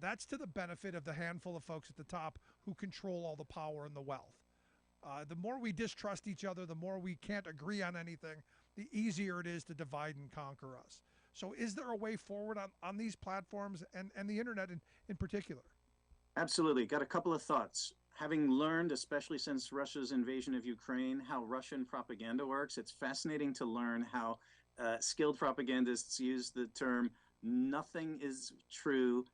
[SPEAKER 1] that's to the benefit of the handful of folks at the top who control all the power and the wealth. The more we distrust each other, the more we can't agree on anything, the easier it is to divide and conquer us. So is there a way forward on these platforms and the internet in particular?
[SPEAKER 6] Absolutely. Got a couple of thoughts. Having learned, especially since Russia's invasion of Ukraine, how Russian propaganda works, it's fascinating to learn how skilled propagandists use the term nothing is true,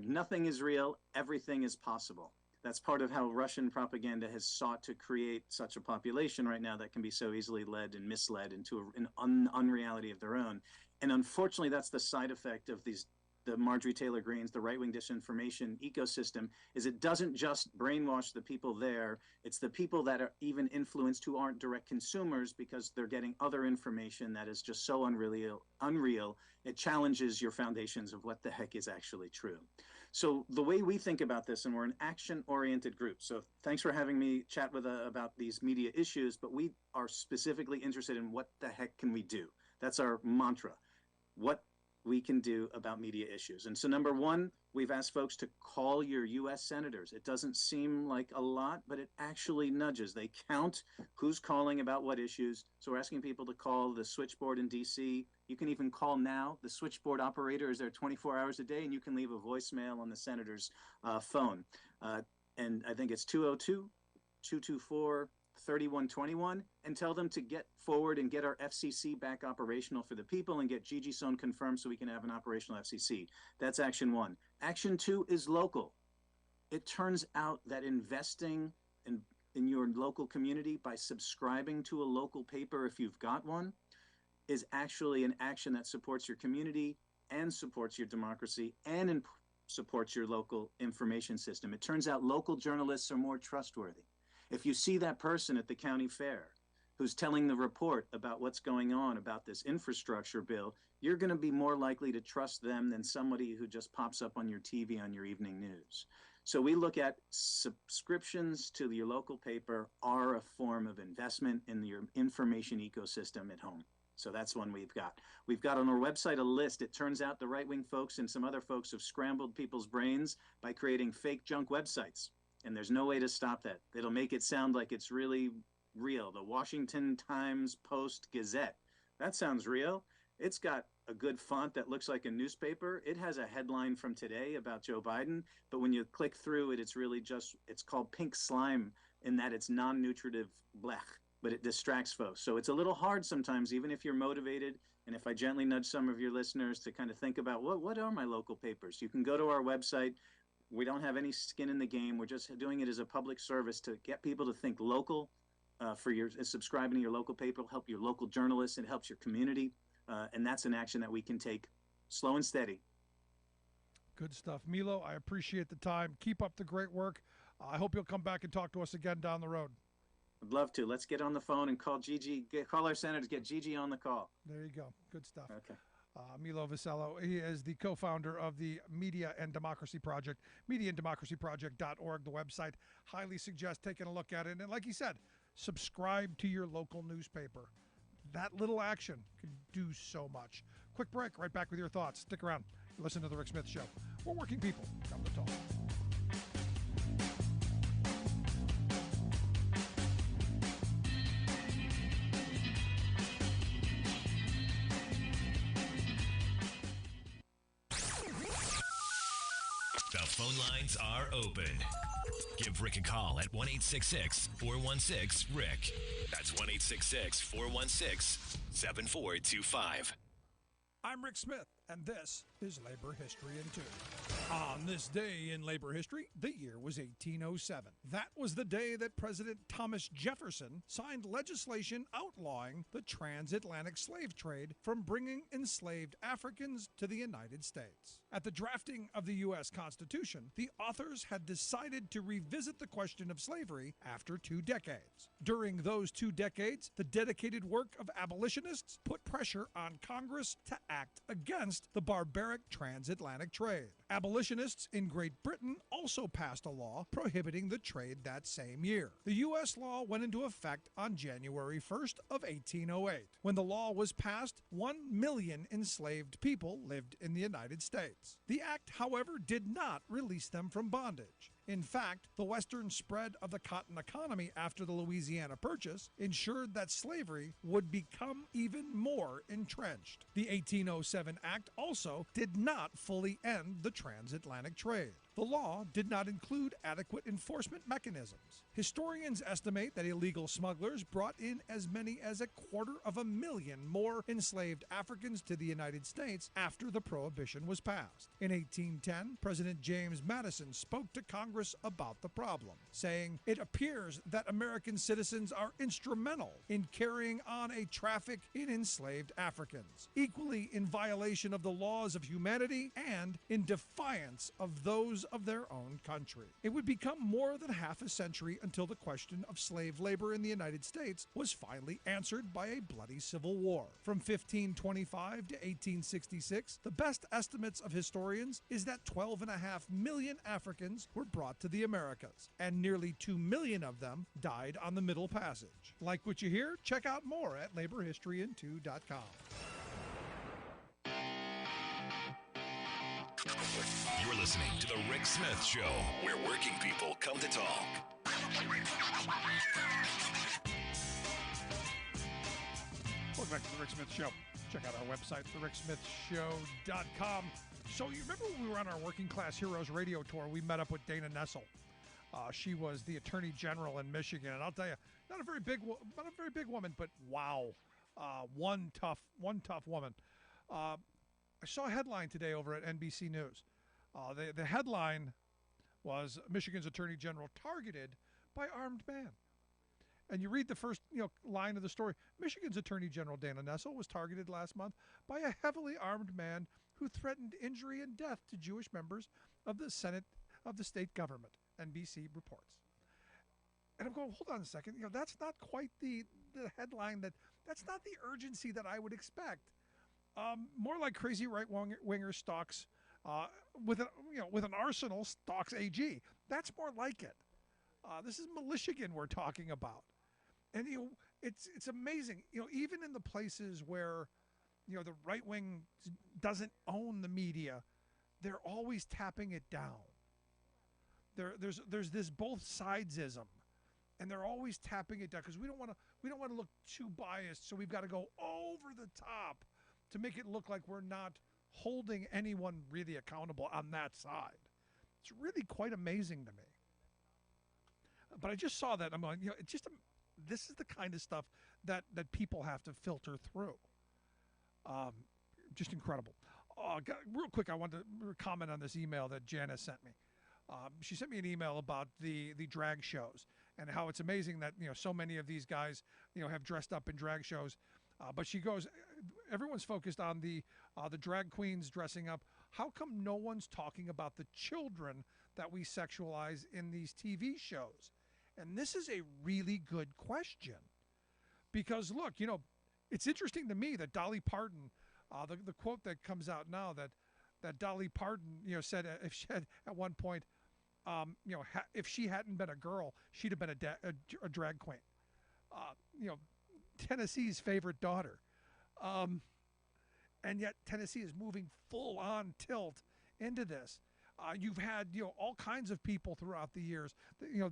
[SPEAKER 6] nothing is real, everything is possible. That's part of how Russian propaganda has sought to create such a population right now that can be so easily led and misled into an unreality of their own. And unfortunately, that's the side effect of the Marjorie Taylor Greene's, the right-wing disinformation ecosystem, is it doesn't just brainwash the people there. It's the people that are even influenced who aren't direct consumers because they're getting other information that is just so unreal. It challenges your foundations of what the heck is actually true. So the way we think about this, and we're an action-oriented group, so thanks for having me chat about these media issues, but we are specifically interested in what the heck can we do? That's our mantra. What we can do about media issues. And so number one, we've asked folks to call your U.S. senators. It doesn't seem like a lot, but it actually nudges. They count who's calling about what issues. So we're asking people to call the switchboard in D.C. You can even call now. The switchboard operator is there 24 hours a day, and you can leave a voicemail on the senator's phone. And I think it's 202-224 3121, and tell them to get forward and get our FCC back operational for the people and get Gigi Sohn confirmed so we can have an operational FCC. That's action one. Action two is local. It turns out that investing in your local community by subscribing to a local paper, if you've got one, is actually an action that supports your community and supports your democracy and supports your local information system. It turns out local journalists are more trustworthy. If you see that person at the county fair who's telling the report about what's going on about this infrastructure bill, you're going to be more likely to trust them than somebody who just pops up on your TV on your evening news. So we look at subscriptions to your local paper are a form of investment in your information ecosystem at home. So that's one we've got. We've got on our website a list. It turns out the right-wing folks and some other folks have scrambled people's brains by creating fake junk websites. And there's no way to stop that. It'll make it sound like it's really real. The Washington Times Post Gazette. That sounds real. It's got a good font that looks like a newspaper. It has a headline from today about Joe Biden, but when you click through it, it's really just, it's called pink slime in that it's non-nutritive blech, but it distracts folks. So it's a little hard sometimes, even if you're motivated. And if I gently nudge some of your listeners to kind of think about what are my local papers, you can go to our website. We don't have any skin in the game. We're just doing it as a public service to get people to think local for your subscribing to your local paper, help your local journalists, it helps your community. And that's an action that we can take slow and steady.
[SPEAKER 1] Good stuff. Milo, I appreciate the time. Keep up the great work. I hope you'll come back and talk to us again down the road.
[SPEAKER 6] I'd love to. Let's get on the phone and call Gigi, call our senators, get Gigi on the call.
[SPEAKER 1] There you go. Good stuff.
[SPEAKER 6] Okay.
[SPEAKER 1] Milo Visello, he is the co-founder of the Media and Democracy Project, mediaanddemocracyproject.org, the website. Highly suggest taking a look at it. And like he said, subscribe to your local newspaper. That little action can do so much. Quick break, right back with your thoughts. Stick around. Listen to The Rick Smith Show. We're working people. Come to talk.
[SPEAKER 3] The phone lines are open. Give Rick a call at 1-866-416-RICK. That's 1-866-416-7425.
[SPEAKER 1] I'm Rick Smith, and this is Labor History in 2. On this day in labor history, the year was 1807. That was the day that President Thomas Jefferson signed legislation outlawing the transatlantic slave trade from bringing enslaved Africans to the United States. At the drafting of the U.S. Constitution, the authors had decided to revisit the question of slavery after 2 decades. During those 2 decades, the dedicated work of abolitionists put pressure on Congress to act against the barbaric transatlantic trade. Abolitionists in Great Britain also passed a law prohibiting the trade that same year. The U.S. law went into effect on January 1st of 1808. When the law was passed, 1 million enslaved people lived in the United States. The act, however, did not release them from bondage. In fact, the western spread of the cotton economy after the Louisiana Purchase ensured that slavery would become even more entrenched. The 1807 Act also did not fully end the transatlantic trade. The law did not include adequate enforcement mechanisms. Historians estimate that illegal smugglers brought in as many as 250,000 more enslaved Africans to the United States after the Prohibition was passed. In 1810, President James Madison spoke to Congress about the problem, saying, "It appears that American citizens are instrumental in carrying on a traffic in enslaved Africans, equally in violation of the laws of humanity and in defiance of those of their own country." It would become more than half a century until the question of slave labor in the United States was finally answered by a bloody civil war. From 1525 to 1866, the best estimates of historians is that 12.5 million Africans were brought to the Americas, and nearly 2 million of them died on the Middle Passage. Like what you hear? Check out more at laborhistoryin2.com.
[SPEAKER 3] You're listening to The Rick Smith Show, where working people come to talk.
[SPEAKER 1] Welcome back to The Rick Smith Show. Check out our website, thericksmithshow.com. So you remember when we were on our Working Class Heroes radio tour, we met up with Dana Nessel. She was the Attorney General in Michigan, and I'll tell you, not a very big woman, but wow, one tough woman. I saw a headline today over at NBC News. The headline was Michigan's Attorney General targeted by armed man. And you read the first line of the story. Michigan's Attorney General Dana Nessel was targeted last month by a heavily armed man who threatened injury and death to Jewish members of the Senate of the state government, NBC reports. And I'm going, hold on a second. That's not quite the headline. That's not the urgency that I would expect. More like crazy right-winger stalks with an arsenal stalks AG. That's more like it. This is Michigan we're talking about. And it's amazing. Even in the places where the right wing doesn't own the media, they're always tapping it down. There's this both sidesism, and they're always tapping it down because we don't want to look too biased. So we've got to go over the top to make it look like we're not holding anyone really accountable on that side. It's really quite amazing to me. But I just saw that. I'm going, this is the kind of stuff that people have to filter through. Just incredible. Real quick, I wanted to comment on this email that Janice sent me. She sent me an email about the drag shows and how it's amazing that so many of these guys have dressed up in drag shows. But she goes, everyone's focused on the drag queens dressing up. How come no one's talking about the children that we sexualize in these TV shows? And this is a really good question because, look, it's interesting to me that Dolly Parton, the quote that comes out now that Dolly Parton, said if she had at one point, if she hadn't been a girl, she'd have been a drag queen. Tennessee's favorite daughter. And yet Tennessee is moving full on tilt into this. You've had all kinds of people throughout the years.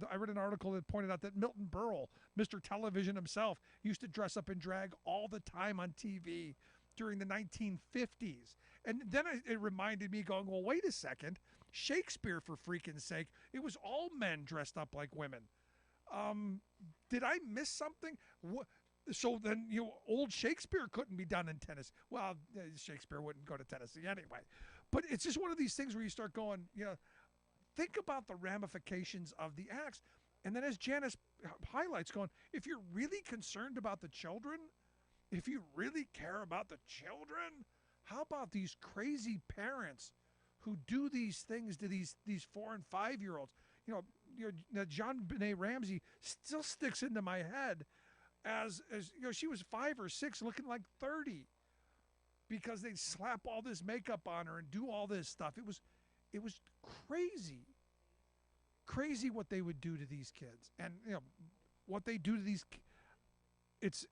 [SPEAKER 1] I read an article that pointed out that Milton Berle, Mr. Television himself, used to dress up in drag all the time on TV during the 1950s. And then it reminded me, going, well, wait a second. Shakespeare, for freaking sake, it was all men dressed up like women. Did I miss something? So then, old Shakespeare couldn't be done in Tennessee. Well, Shakespeare wouldn't go to Tennessee anyway. But it's just one of these things where you start going, think about the ramifications of the acts. And then as Janice highlights, going, if you're really concerned about the children, if you really care about the children, how about these crazy parents who do these things to these 4 and 5-year-olds? John Benet Ramsey still sticks into my head as she was 5 or 6 looking like 30 because they'd slap all this makeup on her and do all this stuff. It was crazy what they would do to these kids. And what they do to these it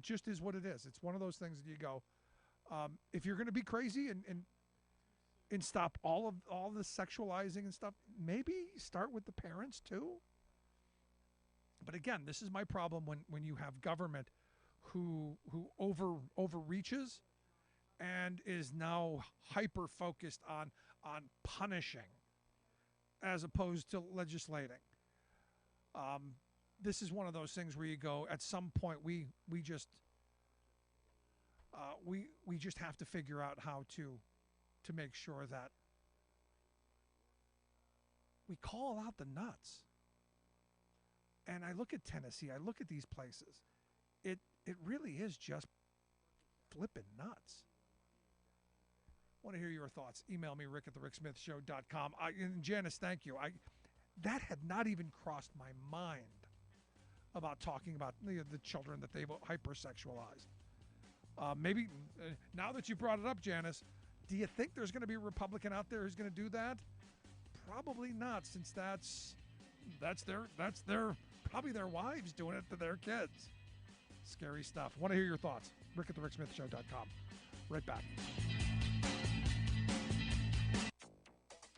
[SPEAKER 1] just is what it is. It's one of those things that you go, if you're going to be crazy and stop all the sexualizing and stuff, maybe start with the parents too. But again, this is my problem when you have government who overreaches and is now hyper focused on punishing as opposed to legislating. This is one of those things where you go, at some point we just have to figure out how to make sure that we call out the nuts. And I look at Tennessee, I look at these places. It really is just flipping nuts. I want to hear your thoughts. Email me, rick@thericksmithshow.com. And Janice, thank you. That had not even crossed my mind about talking about the children that they've hypersexualized. Maybe now that you brought it up, Janice, do you think there's going to be a Republican out there who's going to do that? Probably not, since that's their probably their wives doing it to their kids. Scary stuff. Want to hear your thoughts? rick@thericksmithshow.com. Right back.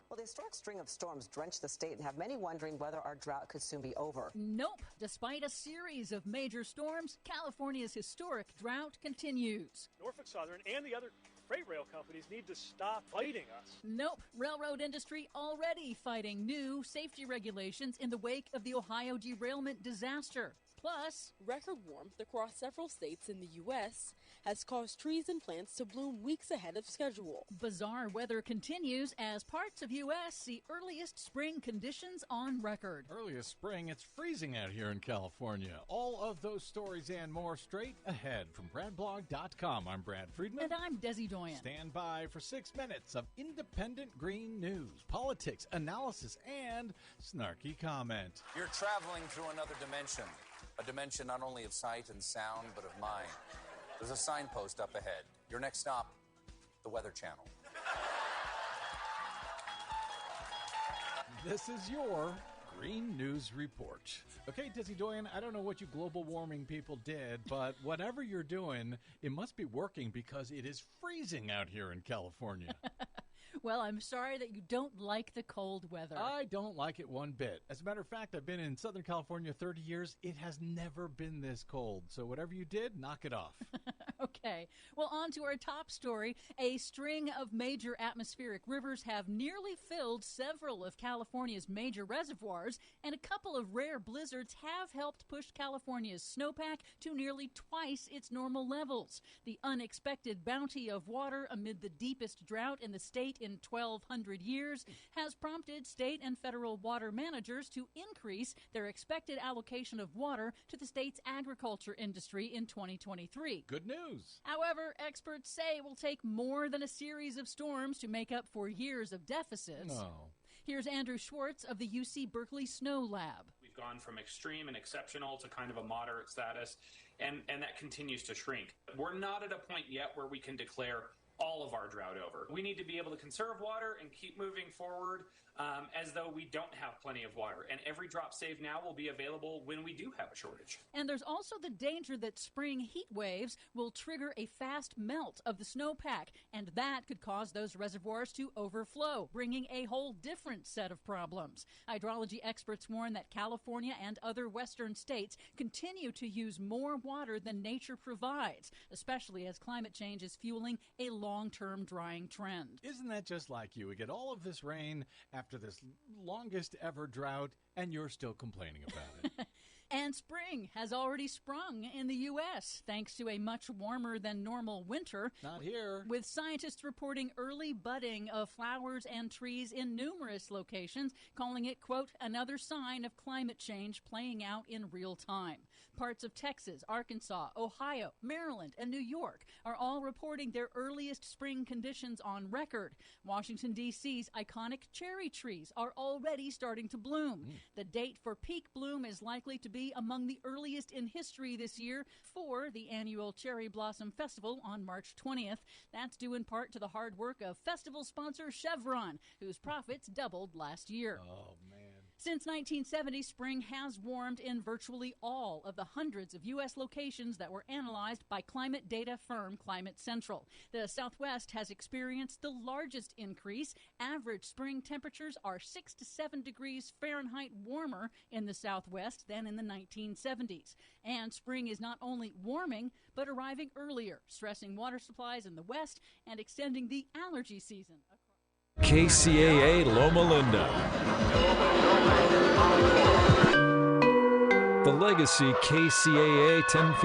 [SPEAKER 7] Well, the historic string of storms drenched the state and have many wondering whether our drought could soon be over.
[SPEAKER 8] Nope. Despite a series of major storms, California's historic drought continues.
[SPEAKER 9] Norfolk Southern and the other freight rail companies need to stop fighting us.
[SPEAKER 8] Nope. Railroad industry already fighting new safety regulations in the wake of the Ohio derailment disaster. Plus,
[SPEAKER 10] record warmth across several states in the U.S. has caused trees and plants to bloom weeks ahead of schedule.
[SPEAKER 8] Bizarre weather continues as parts of U.S. see earliest spring conditions on record.
[SPEAKER 11] Earliest spring, it's freezing out here in California. All of those stories and more straight ahead from BradBlog.com. I'm Brad Friedman.
[SPEAKER 8] And I'm Desi Doyen.
[SPEAKER 11] Stand by for 6 minutes of independent green news, politics, analysis, and snarky comment.
[SPEAKER 12] You're traveling through another dimension, a dimension not only of sight and sound, but of mind. There's a signpost up ahead. Your next stop, the Weather Channel.
[SPEAKER 11] This is your Green News Report. Okay, Desi Doyen, I don't know what you global warming people did, but whatever you're doing, it must be working because it is freezing out here in California.
[SPEAKER 8] Well, I'm sorry that you don't like the cold weather.
[SPEAKER 11] I don't like it one bit. As a matter of fact, I've been in Southern California 30 years. It has never been this cold. So whatever you did, knock it off.
[SPEAKER 8] Okay. Well, on to our top story. A string of major atmospheric rivers have nearly filled several of California's major reservoirs, and a couple of rare blizzards have helped push California's snowpack to nearly twice its normal levels. The unexpected bounty of water amid the deepest drought in the state in 1,200 years has prompted state and federal water managers to increase their expected allocation of water to the state's agriculture industry in 2023.
[SPEAKER 11] Good news.
[SPEAKER 8] However, experts say it will take more than a series of storms to make up for years of deficits.
[SPEAKER 11] No.
[SPEAKER 8] Here's Andrew Schwartz of the UC Berkeley Snow Lab.
[SPEAKER 13] We've gone from extreme and exceptional to kind of a moderate status, and that continues to shrink. We're not at a point yet where we can declare all of our drought over. We need to be able to conserve water and keep moving forward as though we don't have plenty of water. And every drop saved now will be available when we do have a shortage.
[SPEAKER 8] And there's also the danger that spring heat waves will trigger a fast melt of the snowpack, and that could cause those reservoirs to overflow, bringing a whole different set of problems. Hydrology experts warn that California and other western states continue to use more water than nature provides, especially as climate change is fueling a long-term drying trend.
[SPEAKER 11] Isn't that just like you? We get all of this rain after this longest ever drought, and you're still complaining about it.
[SPEAKER 8] And spring has already sprung in the U.S. thanks to a much warmer than normal winter.
[SPEAKER 11] Not here.
[SPEAKER 8] With scientists reporting early budding of flowers and trees in numerous locations, calling it, quote, another sign of climate change playing out in real time. Parts of Texas, Arkansas, Ohio, Maryland, and New York are all reporting their earliest spring conditions on record. Washington, D.C.'s iconic cherry trees are already starting to bloom. The date for peak bloom is likely to be among the earliest in history this year for the annual Cherry Blossom Festival on March 20th. That's due in part to the hard work of festival sponsor Chevron, whose profits doubled last year.
[SPEAKER 11] Oh, man.
[SPEAKER 8] Since 1970, spring has warmed in virtually all of the hundreds of U.S. locations that were analyzed by climate data firm Climate Central. The Southwest has experienced the largest increase. Average spring temperatures are 6 to 7 degrees Fahrenheit warmer in the Southwest than in the 1970s. And spring is not only warming, but arriving earlier, stressing water supplies in the West and extending the allergy season.
[SPEAKER 14] KCAA Loma Linda. The Legacy KCAA 1050.